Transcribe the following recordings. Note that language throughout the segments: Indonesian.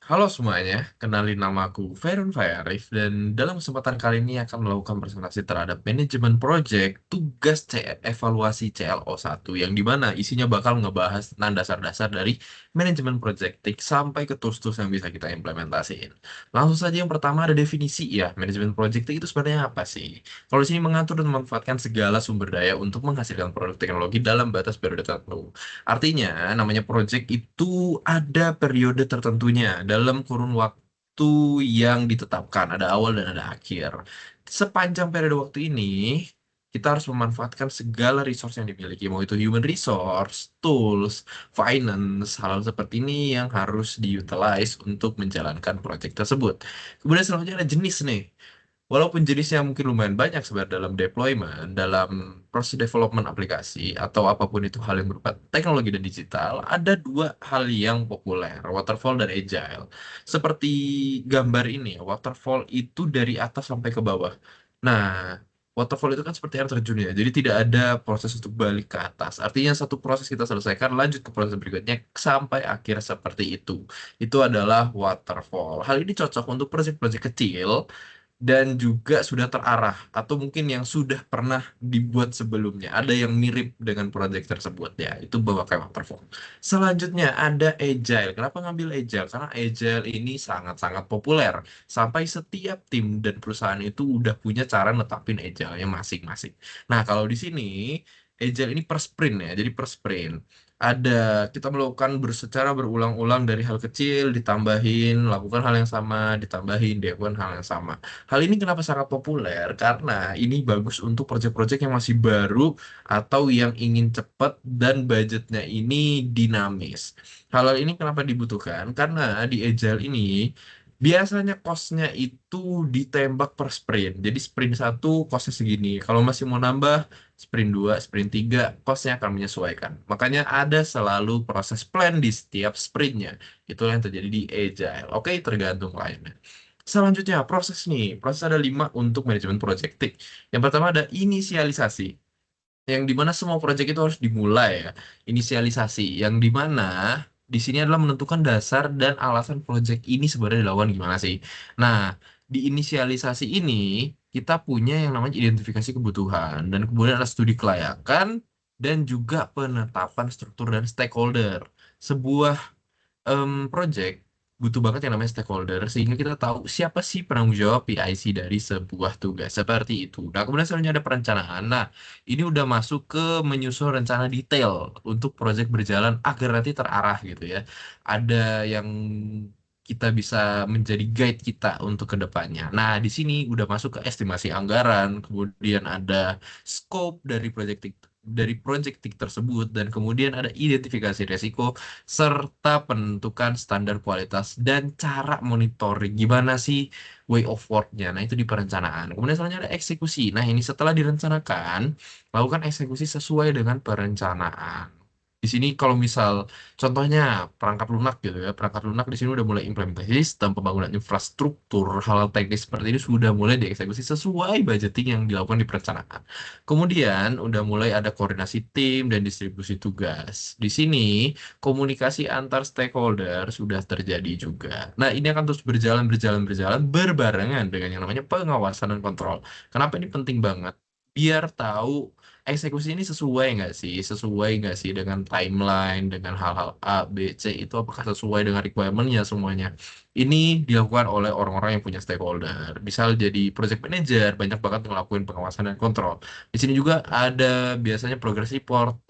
Halo semuanya, kenalin nama aku Fairun Fairif dan dalam kesempatan kali ini akan melakukan presentasi terhadap manajemen project tugas evaluasi CLO 1 yang dimana isinya bakal ngebahas tentang dasar-dasar dari manajemen projecting sampai ke tools-tools yang bisa kita implementasiin. Langsung saja yang pertama ada definisi ya, manajemen projecting itu sebenarnya apa sih? Kalau di sini mengatur dan memanfaatkan segala sumber daya untuk menghasilkan produk teknologi dalam batas periode tertentu. Artinya, namanya project itu ada periode tertentunya dalam kurun waktu yang ditetapkan, ada awal dan ada akhir. Sepanjang periode waktu ini, kita harus memanfaatkan segala resource yang dimiliki, mau itu human resource, tools, finance, hal seperti ini yang harus diutilize untuk menjalankan project tersebut. Kemudian selanjutnya ada jenis nih. Walaupun jenisnya mungkin lumayan banyak sebenarnya dalam deployment, dalam proses development aplikasi, atau apapun itu hal yang berupa teknologi dan digital, ada dua hal yang populer, waterfall dan agile. Seperti gambar ini, waterfall itu dari atas sampai ke bawah. Nah, waterfall itu kan seperti air terjun ya, jadi tidak ada proses untuk balik ke atas. Artinya satu proses kita selesaikan, lanjut ke proses berikutnya sampai akhir seperti itu. Itu adalah waterfall. Hal ini cocok untuk proyek-proyek kecil dan juga sudah terarah atau mungkin yang sudah pernah dibuat sebelumnya ada yang mirip dengan proyek tersebut ya itu bawa kayak waterfall. Selanjutnya ada agile. Kenapa ngambil agile? Karena agile ini sangat-sangat populer sampai setiap tim dan perusahaan itu udah punya cara netapin agile-nya masing-masing. Nah, kalau di sini agile ini per sprint ya, jadi per sprint ada kita melakukan secara berulang-ulang dari hal kecil ditambahin lakukan hal yang sama ditambahin dilakukan hal yang sama. Hal ini kenapa sangat populer? Karena ini bagus untuk proyek-proyek yang masih baru atau yang ingin cepat dan budgetnya ini dinamis. Hal ini kenapa dibutuhkan? Karena di Agile ini biasanya costnya itu ditembak per sprint. Jadi sprint satu costnya segini. Kalau masih mau nambah, sprint 2, sprint 3, costnya akan menyesuaikan. Makanya ada selalu proses plan di setiap sprintnya. Itulah yang terjadi di Agile. Oke, tergantung kliennya. Selanjutnya, proses nih. Proses ada 5 untuk manajemen projecting. Yang pertama ada inisialisasi. Yang dimana semua proyek itu harus dimulai ya. Inisialisasi. Yang dimana di sini adalah menentukan dasar dan alasan proyek ini sebenarnya dilakukan gimana sih. Nah, di inisialisasi ini kita punya yang namanya identifikasi kebutuhan. Dan kemudian ada studi kelayakan dan juga penetapan struktur dan stakeholder. Sebuah project butuh banget yang namanya stakeholder sehingga kita tahu siapa sih penanggung jawab PIC dari sebuah tugas seperti itu. Nah, kemudian selanjutnya ada perencanaan. Nah, ini udah masuk ke menyusun rencana detail untuk project berjalan agar nanti terarah gitu ya. Ada yang kita bisa menjadi guide kita untuk ke depannya. Nah, di sini udah masuk ke estimasi anggaran, kemudian ada scope dari project tersebut dan kemudian ada identifikasi resiko serta penentukan standar kualitas dan cara monitoring gimana sih way of work-nya. Nah, itu di perencanaan. Kemudian selanjutnya ada eksekusi. Nah, ini setelah direncanakan, lakukan eksekusi sesuai dengan perencanaan. Di sini kalau misal contohnya perangkat lunak gitu ya, perangkat lunak di sini udah mulai implementasi sistem pembangunan infrastruktur, hal-hal teknis seperti ini sudah mulai dieksekusi sesuai budgeting yang dilakukan di perencanaan. Kemudian udah mulai ada koordinasi tim dan distribusi tugas. Di sini komunikasi antar stakeholder sudah terjadi juga. Nah, ini akan terus berjalan berbarengan dengan yang namanya pengawasan dan kontrol. Kenapa ini penting banget? Biar tahu eksekusi ini sesuai nggak sih dengan timeline, dengan hal-hal A, B, C itu apakah sesuai dengan requirement-nya semuanya. Ini dilakukan oleh orang-orang yang punya stakeholder. Misal jadi project manager, banyak banget ngelakuin pengawasan dan kontrol. Di sini juga ada biasanya progress report,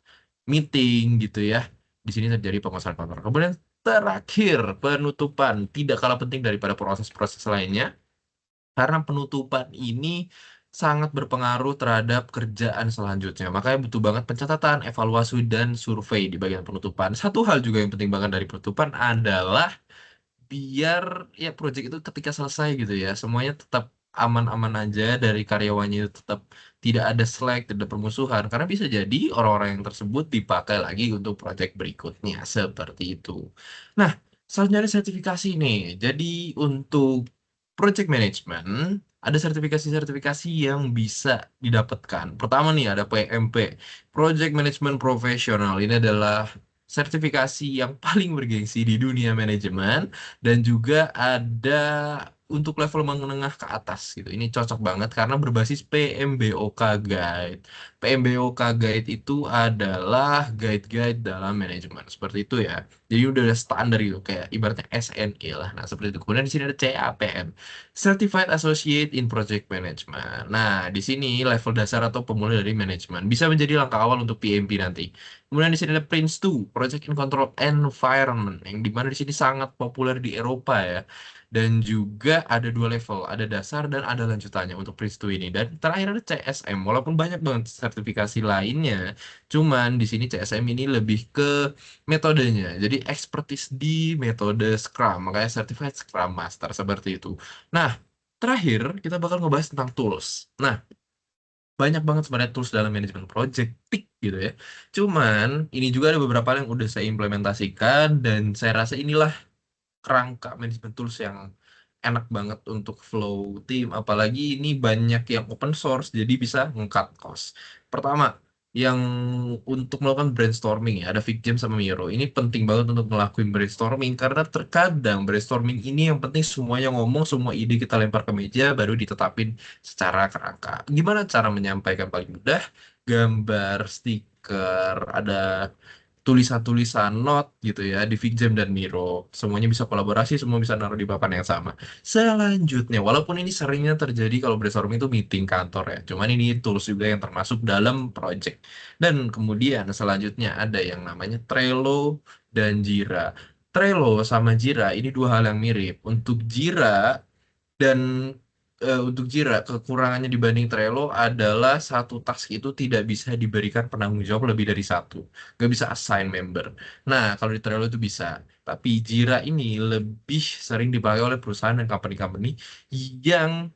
meeting gitu ya. Di sini terjadi penguasaan kontrol. Kemudian terakhir, penutupan. Tidak kalah penting daripada proses-proses lainnya. Karena penutupan ini sangat berpengaruh terhadap kerjaan selanjutnya. Makanya butuh banget pencatatan, evaluasi, dan survei di bagian penutupan. Satu hal juga yang penting banget dari penutupan adalah biar ya project itu ketika selesai gitu ya semuanya tetap aman-aman aja dari karyawannya itu tetap tidak ada slack, tidak ada permusuhan karena bisa jadi orang-orang yang tersebut dipakai lagi untuk project berikutnya seperti itu. Nah, selanjutnya ada sertifikasi nih. Jadi untuk project management ada sertifikasi-sertifikasi yang bisa didapatkan. Pertama nih ada PMP, Project Management Professional. Ini adalah sertifikasi yang paling bergengsi di dunia manajemen, dan juga ada untuk level menengah ke atas gitu. Ini cocok banget karena berbasis PMBOK Guide. PMBOK Guide itu adalah guide-guide dalam manajemen. Seperti itu ya. Jadi udah ada standar gitu, kayak ibaratnya SNE lah. Nah, seperti itu. Kemudian di sini ada CAPM, Certified Associate in Project Management. Nah, di sini level dasar atau pemula dari manajemen. Bisa menjadi langkah awal untuk PMP nanti. Kemudian di sini ada Prince 2, Project in Control Environment, yang dimana di sini sangat populer di Eropa ya. Dan juga ada dua level, ada dasar dan ada lanjutannya untuk Prince 2 ini. Dan terakhir ada CSM, walaupun banyak banget sertifikasi lainnya, cuman di sini CSM ini lebih ke metodenya. Jadi expertise di metode Scrum, makanya Certified Scrum Master seperti itu. Nah, terakhir kita bakal ngebahas tentang tools. Nah, banyak banget sebenarnya tools dalam manajemen project tik gitu ya. Cuman ini juga ada beberapa yang udah saya implementasikan dan saya rasa inilah kerangka manajemen tools yang enak banget untuk flow tim. Apalagi ini banyak yang open source jadi bisa nge-cut cost. Pertama, yang untuk melakukan brainstorming ya, ada Figjam sama Miro. Ini penting banget untuk ngelakuin brainstorming karena terkadang brainstorming ini yang penting semuanya ngomong, semua ide kita lempar ke meja baru ditetapin secara kerangka. Gimana cara menyampaikan paling mudah? Gambar, stiker, ada tulisan-tulisan note gitu ya di Figjam dan Miro. Semuanya bisa kolaborasi, semua bisa naruh di papan yang sama. Selanjutnya, walaupun ini seringnya terjadi kalau brainstorming itu meeting kantor ya, cuman ini tools juga yang termasuk dalam project. Dan kemudian selanjutnya ada yang namanya Trello dan Jira. Trello sama Jira ini dua hal yang mirip. Untuk Jira dan untuk Jira, kekurangannya dibanding Trello adalah satu task itu tidak bisa diberikan penanggung jawab lebih dari satu. Nggak bisa assign member. Nah, kalau di Trello itu bisa. Tapi Jira ini lebih sering dipakai oleh perusahaan dan company-company yang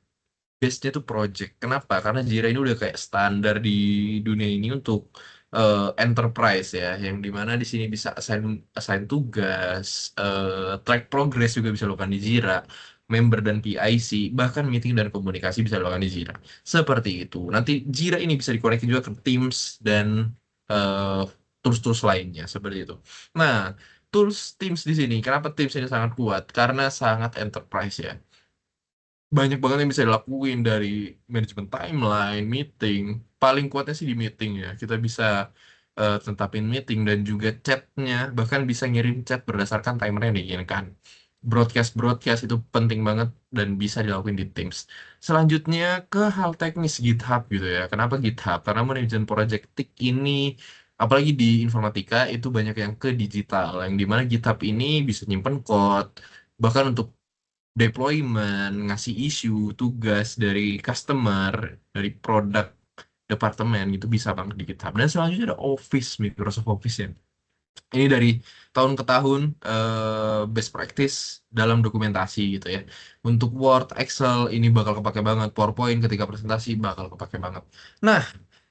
base-nya tuh project. Kenapa? Karena Jira ini udah kayak standar di dunia ini untuk enterprise ya, yang dimana di sini bisa assign assign tugas, track progress juga bisa dilakukan di Jira, member dan PIC, bahkan meeting dan komunikasi bisa dilakukan di Jira. Seperti itu. Nanti Jira ini bisa dikoneksi juga ke Teams dan eh, tools-tools lainnya seperti itu. Nah, tools Teams di sini, kenapa Teams ini sangat kuat? Karena sangat enterprise ya, banyak banget yang bisa dilakuin dari manajemen timeline, meeting. Paling kuatnya sih di meeting ya. Kita bisa tetapin meeting dan juga chatnya. Bahkan bisa ngirim chat berdasarkan timer yang diinginkan. Broadcast itu penting banget dan bisa dilakuin di Teams. Selanjutnya ke hal teknis GitHub gitu ya. Kenapa GitHub? Karena manajemen project TIC ini, apalagi di informatika, itu banyak yang ke digital. Yang dimana GitHub ini bisa nyimpen code, bahkan untuk deployment, ngasih isu, tugas dari customer, dari produk departemen gitu bisa banget di GitHub. Dan selanjutnya ada Office, Microsoft Office ya. Ini dari tahun ke tahun best practice dalam dokumentasi gitu ya. Untuk Word, Excel ini bakal kepake banget. PowerPoint ketika presentasi bakal kepake banget. Nah,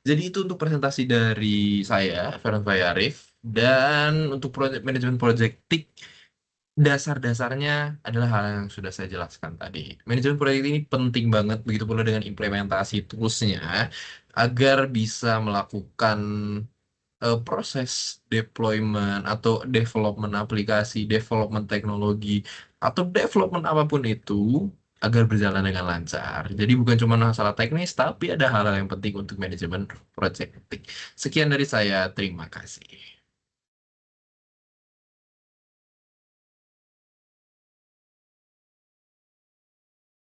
jadi itu untuk presentasi dari saya, Feran Arif. Dan untuk project manajemen project TIC, dasar-dasarnya adalah hal yang sudah saya jelaskan tadi. Manajemen proyek ini penting banget, begitu pula dengan implementasi toolsnya, agar bisa melakukan proses deployment atau development aplikasi, development teknologi, atau development apapun itu, agar berjalan dengan lancar. Jadi bukan cuma masalah teknis, tapi ada hal-hal yang penting untuk manajemen project. Sekian dari saya, terima kasih.